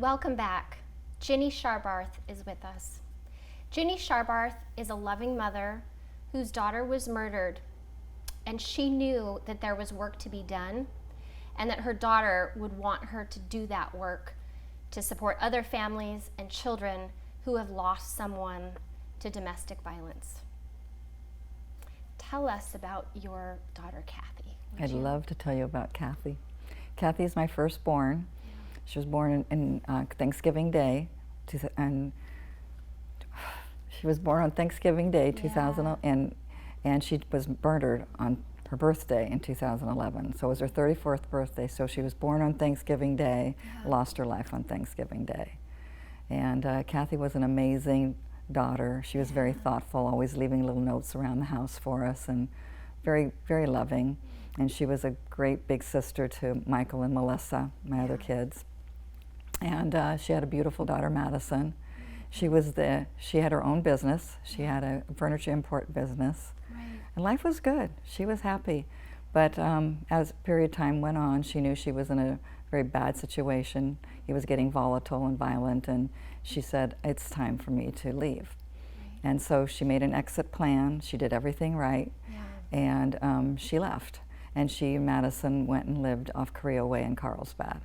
Welcome back. Ginny Sharbarth is with us. Ginny Sharbarth is a loving mother whose daughter was murdered, and she knew that there was work to be done and that her daughter would want her to do that work to support other families and children who have lost someone to domestic violence. Tell us about your daughter, Kathy. I'd love to tell you about Kathy. Kathy is my firstborn. She was born in Thanksgiving Day, and she was born on Thanksgiving Day, 2000, and she was murdered on her birthday in 2011. So it was her 34th birthday. So she was born on Thanksgiving Day, lost her life on Thanksgiving Day. And Kathy was an amazing daughter. She was very thoughtful, always leaving little notes around the house for us, and very, very loving. And she was a great big sister to Michael and Melissa, my other kids. And she had a beautiful daughter, Madison. She had her own business. She had a furniture import business. And life was good. She was happy. But as period of time went on, she knew she was in a very bad situation. He was getting volatile and violent, and she said, it's time for me to leave. And so she made an exit plan. She did everything right, and she left. And she and Madison went and lived off Korea Way in Carlsbad.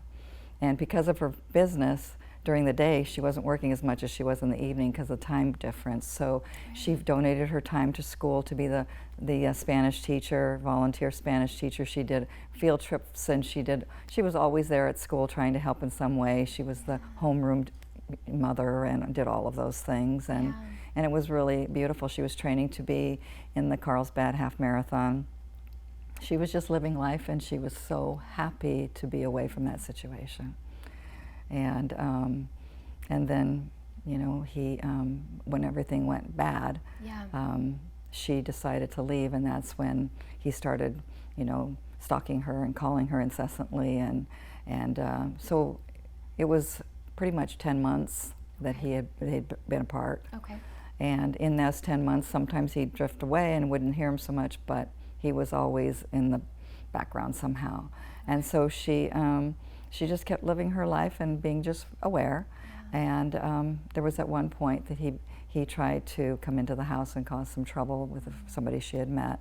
And because of her business, during the day, she wasn't working as much as she was in the evening because of the time difference. So she donated her time to school to be the Spanish teacher, volunteer Spanish teacher. She did field trips, and she was always there at school trying to help in some way. She was the homeroom mother and did all of those things. And it was really beautiful. She was training to be in the Carlsbad half marathon. She was just living life, and she was so happy to be away from that situation. And then, you know, when everything went bad, she decided to leave, and that's when he started, you know, stalking her and calling her incessantly, and so it was pretty much 10 months that they'd been apart. Okay. And in those 10 months, sometimes he'd drift away and wouldn't hear him so much, but he was always in the background somehow. And so she just kept living her life and being just aware. And there was at one point that he tried to come into the house and cause some trouble with somebody she had met.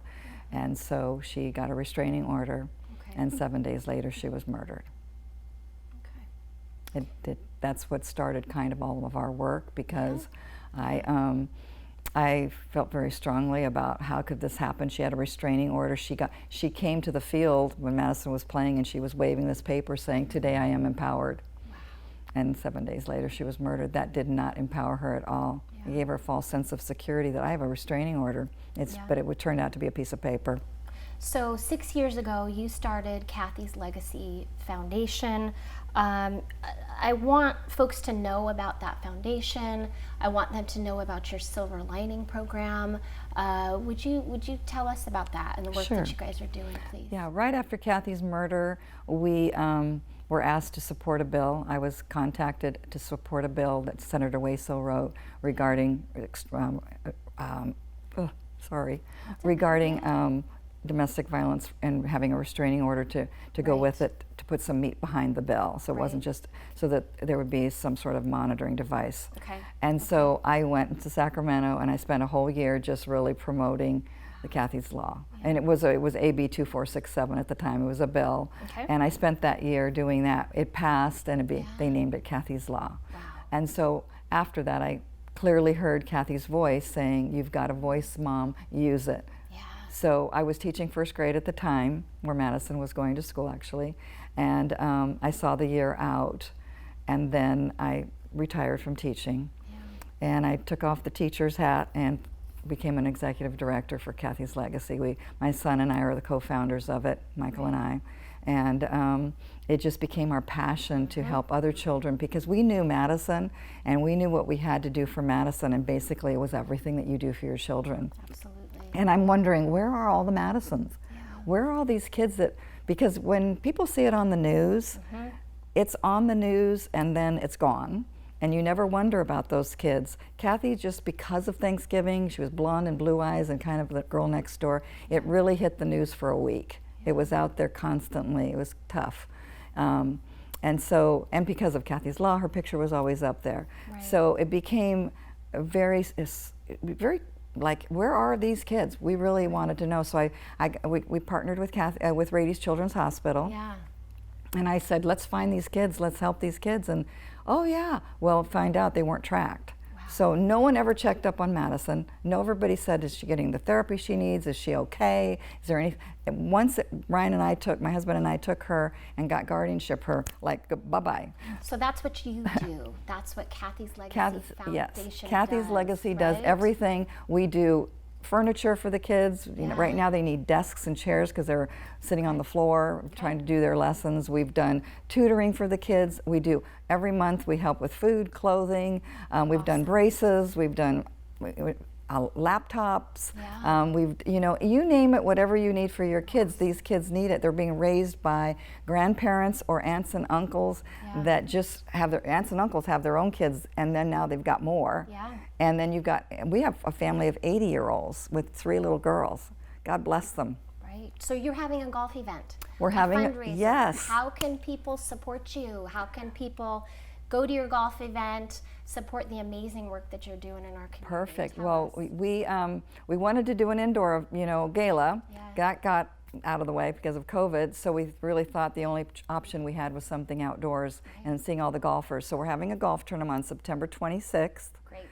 And so she got a restraining order, and 7 days later she was murdered. That's what started kind of all of our work, because I felt very strongly about how could this happen. She had a restraining order. She came to the field when Madison was playing, and she was waving this paper saying, "Today I am empowered." Wow. And 7 days later she was murdered. That did not empower her at all. It gave her a false sense of security that I have a restraining order. But it would turn out to be a piece of paper. So 6 years ago, you started Kathy's Legacy Foundation. I want folks to know about that foundation. I want them to know about your Silver Lining program. Would you tell us about that and the work that you guys are doing, please? Yeah, right after Kathy's murder, we were asked to support a bill. I was contacted to support a bill that Senator Waso wrote regarding domestic violence, and having a restraining order to go with it, to put some meat behind the bill. So it wasn't just so that there would be some sort of monitoring device. And so I went to Sacramento, and I spent a whole year just really promoting the Kathy's Law. And it was AB 2467 at the time. It was a bill. And I spent that year doing that. It passed, and they named it Kathy's Law. And so after that, I clearly heard Kathy's voice saying, "You've got a voice, Mom, use it." So I was teaching first grade at the time, where Madison was going to school actually, and I saw the year out, and then I retired from teaching, and I took off the teacher's hat and became an executive director for Kathy's Legacy. My son and I are the co-founders of it, Michael and I, and it just became our passion to help other children, because we knew Madison, and we knew what we had to do for Madison, and basically it was everything that you do for your children. Absolutely. And I'm wondering, where are all the Madisons? Where are all these kids because when people see it on the news, it's on the news and then it's gone. And you never wonder about those kids. Kathy, just because of Thanksgiving, she was blonde and blue eyes and kind of the girl next door, it really hit the news for a week. It was out there constantly. It was tough. And so, and because of Kathy's Law, her picture was always up there. Right. So it became very like, where are these kids? We really wanted to know. So we partnered with with Rady's Children's Hospital. Yeah. And I said, let's find these kids, let's help these kids. And oh yeah, well, find out they weren't tracked. Wow. So no one ever checked up on Madison. Nobody said, is she getting the therapy she needs? Is she okay? Is there any? Once Ryan and I my husband and I took her and got guardianship her, like, bye-bye. So that's what you do. That's what Kathy's Legacy Foundation Yes, Kathy's does, Legacy does right? everything. We do furniture for the kids. You know, Yeah. right now they need desks and chairs because they're sitting on the floor trying to do their lessons. We've done tutoring for the kids. We do every month. We help with food, clothing. We've done braces. We've done laptops. Yeah. We've, you know, you name it, whatever you need for your kids, these kids need it. They're being raised by grandparents or aunts and uncles that just have their aunts and uncles have their own kids, and then now they've got more. Yeah. And then we have a family of 80-year-olds with 3 little girls. God bless them. Right. So you're having a golf event. We're a having fundraiser. yes. How can people support you? How can people go to your golf event, support the amazing work that you're doing in our community? Perfect. Tell Well, us. we wanted to do an indoor, gala. Yeah. That got out of the way because of COVID, so we really thought the only option we had was something outdoors and seeing all the golfers. So we're having a golf tournament on September 26th. Great.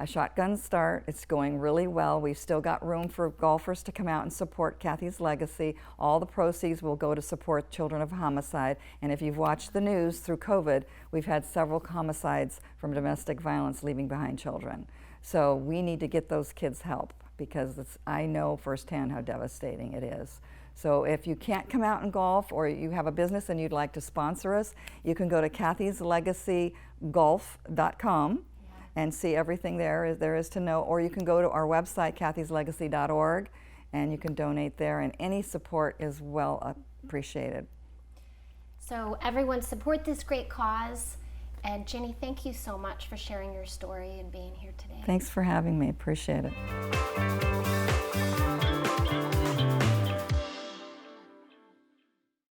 A shotgun start. It's going really well. We've still got room for golfers to come out and support Kathy's Legacy. All the proceeds will go to support children of homicide. And if you've watched the news through COVID, we've had several homicides from domestic violence leaving behind children. So we need to get those kids help because I know firsthand how devastating it is. So if you can't come out and golf, or you have a business and you'd like to sponsor us, you can go to kathyslegacygolf.com and see everything there is to know, or you can go to our website, kathyslegacy.org, and you can donate there, and any support is well appreciated. So everyone support this great cause. And Jenny, thank you so much for sharing your story and being here today. Thanks for having me. Appreciate it.